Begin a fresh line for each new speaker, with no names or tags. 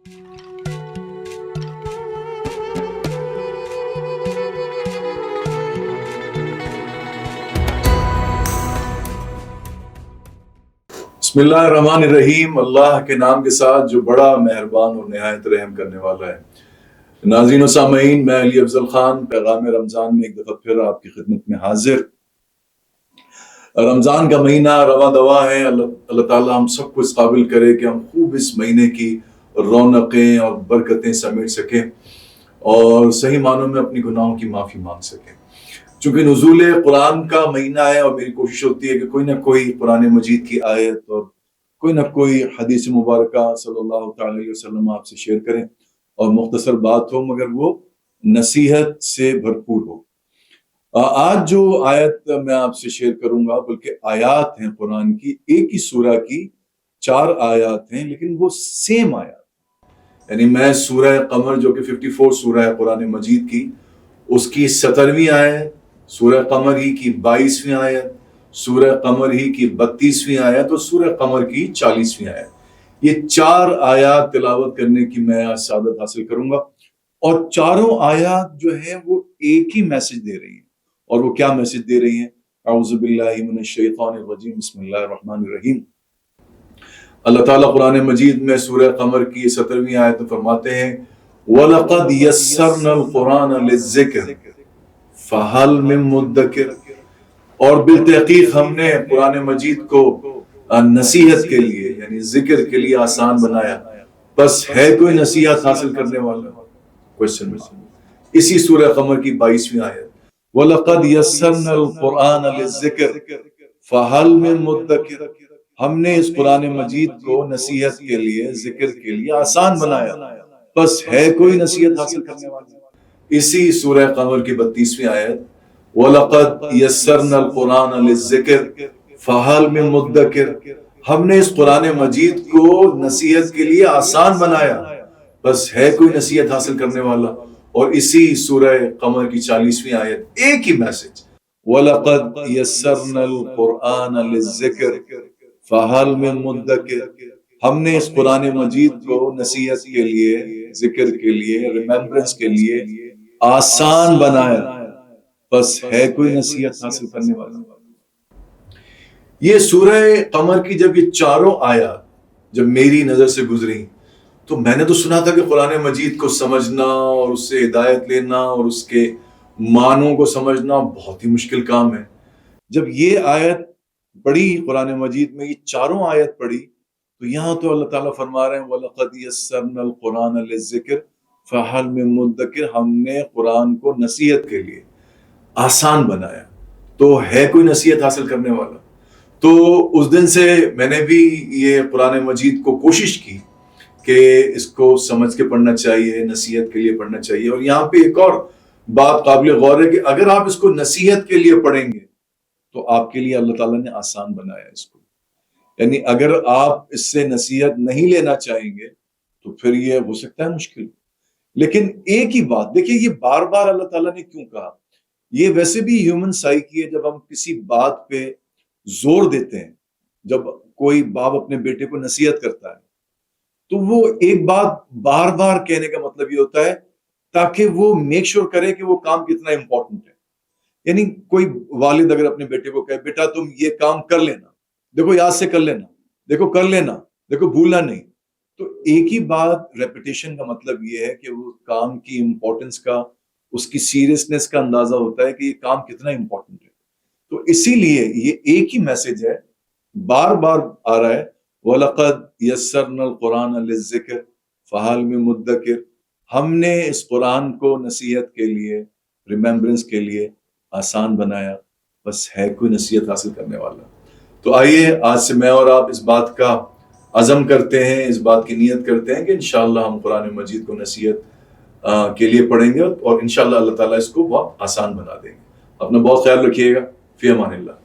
बिस्मिल्लाहिर्रहमानिर्रहीम। अल्लाह के नाम के साथ जो बड़ा मेहरबान और नहायत रहम करने वाला है। नाज़रीन व सामईन, मैं अली अफजल खान पैगाम रमज़ान में एक दफ़ा फिर आपकी खिदमत में हाजिर। रमज़ान का महीना रवा दवा है। अल्लाह ताला हम सबको इस काबिल करे कि हम खूब इस महीने की रौनकें और बरकतें समेट सकें और सही मानों में अपनी गुनाहों की माफ़ी मांग सकें। चूँकि नुज़ूल कुरान का महीना है और मेरी कोशिश होती है कि कोई ना कोई कुरान मजीद की आयत और कोई ना कोई हदीस मुबारका सल्लल्लाहु अलैहि वसल्लम आपसे शेयर करें और मुख्तसर बात हो मगर वो नसीहत से भरपूर हो। आज जो आयत मैं आपसे शेयर करूंगा, बल्कि आयात हैं कुरान की, एक ही सूरा की 4 आयात हैं, लेकिन वो सेम आयत। यानी मैं सूरह कमर जो कि 54 सूरा है कुरान मजीद की, उसकी 17वीं आयत, सूरह कमर ही की 22वीं आयत, सूरह कमर ही की 32वीं आयत और सूरह कमर की 40वीं आयत, ये 4 आयत तिलावत करने की मैं आज सादत हासिल करूंगा। और चारों आयत जो है वो एक ही मैसेज दे रही है। और वो क्या मैसेज दे रही है? अऊज़ु बिल्लाहि मिनश शैतानिर रजीम, बिस्मिल्लाहिर रहमानिर रहीम। अल्लाह ताला कुरान मजीद में सूरह कमर की 17वीं आयत में फरमाते हैं, वलक़द यस्सरनल कुरान लिज़्ज़िक्र फ़हल मिन मुद्दकिर। और बिलतहकीक हमने कुरान मजीद को नसीहत के लिए यानी जिक्र के लिए आसान बनाया, बस है कोई नसीहत हासिल करने वाला? Question mark. इसी सूरह कमर की 22वीं आयत, वलक़द यस्सरनल कुरान लिज़्ज़िक्र फ़हल मिन मुद्दकिर। हमने इस कुरान मजीद को नसीहत के लिए, जिक्र के लिए आसान बनाया, बस है कोई नसीहत हासिल करने वाला? इसी सूरह कमर की 32वीं आयत, वलक़द यस्सरनल कुरान लिज़्ज़िक्र फ़हल मिन मुद्दकिर। हमने इस कुरान मजीद को नसीहत के लिए आसान बनाया, बस है कोई नसीहत हासिल करने वाला? और इसी सूरह कमर की 40वीं आयत, एक ही मैसेज, वलक़द यस्सरनल कुरान लिज़्ज़िक्र फ़हल मिन मुद्दकिर। हमने इस कुरान मजीद को नसीहत के लिए, जिक्र के लिए, रिमेम्बरेंस के लिए आसान बनाया, बस है कोई नसीहत हासिल करने वाला? ये सूरह कमर की जब ये चारों आयत जब मेरी नजर से गुजरी तो मैंने तो सुना था कि कुरान मजीद को समझना और उससे हिदायत लेना और उसके मानों को समझना बहुत ही मुश्किल काम है। जब ये आयत पढ़ी कुरान मजीद में, ये चारों आयत पढ़ी, तो यहाँ तो अल्लाह ताला फरमा रहे हैं, वलक़द यस्सरनल कुरान लिज़्ज़िक्र फ़हल मिन मुद्दकिर। हमने कुरान को नसीहत के लिए आसान बनाया, तो है कोई नसीहत हासिल करने वाला? तो उस दिन से मैंने भी ये कुरान मजीद को कोशिश की कि इसको समझ के पढ़ना चाहिए, नसीहत के लिए पढ़ना चाहिए। और यहाँ पे एक और बात काबिल गौर है कि अगर आप इसको नसीहत के लिए पढ़ेंगे तो आपके लिए अल्लाह ताला ने आसान बनाया इसको। यानी अगर आप इससे नसीहत नहीं लेना चाहेंगे तो फिर ये हो सकता है मुश्किल। लेकिन एक ही बात देखिए, ये बार बार अल्लाह ताला ने क्यों कहा? ये वैसे भी ह्यूमन साइकी है। जब हम किसी बात पे जोर देते हैं, जब कोई बाप अपने बेटे को नसीहत करता है, तो वो एक बात बार बार कहने का मतलब ये होता है ताकि वो मेक श्योर करे कि वो काम कितना इंपॉर्टेंट है। यानी कोई वालिद अगर अपने बेटे को कहे, बेटा तुम ये काम कर लेना, देखो याद से कर लेना, देखो कर लेना, देखो भूलना नहीं, तो एक ही बात रेपिटेशन का मतलब ये है कि वो काम की इंपॉर्टेंस का, उसकी सीरियसनेस का अंदाजा होता है कि ये काम कितना इंपॉर्टेंट है। तो इसीलिए ये एक ही मैसेज है, बार बार आ रहा है, वलक़द यस्सरनल कुरान लिज़्ज़िक्र फ़हल मिन मुद्दकिर। हमने इस कुरान को नसीहत के लिए, रिमेम्बरेंस के लिए आसान बनाया, बस है कोई नसीहत हासिल करने वाला? तो आइए आज से मैं और आप इस बात का अज़म करते हैं, इस बात की नीयत करते हैं कि इंशाअल्लाह हम कुरान मजीद को नसीहत के लिए पढ़ेंगे और इंशाअल्लाह अल्लाह ताला इसको बहुत आसान बना देंगे। अपना बहुत ख्याल रखिएगा। फ़ी अमानिल्लाह।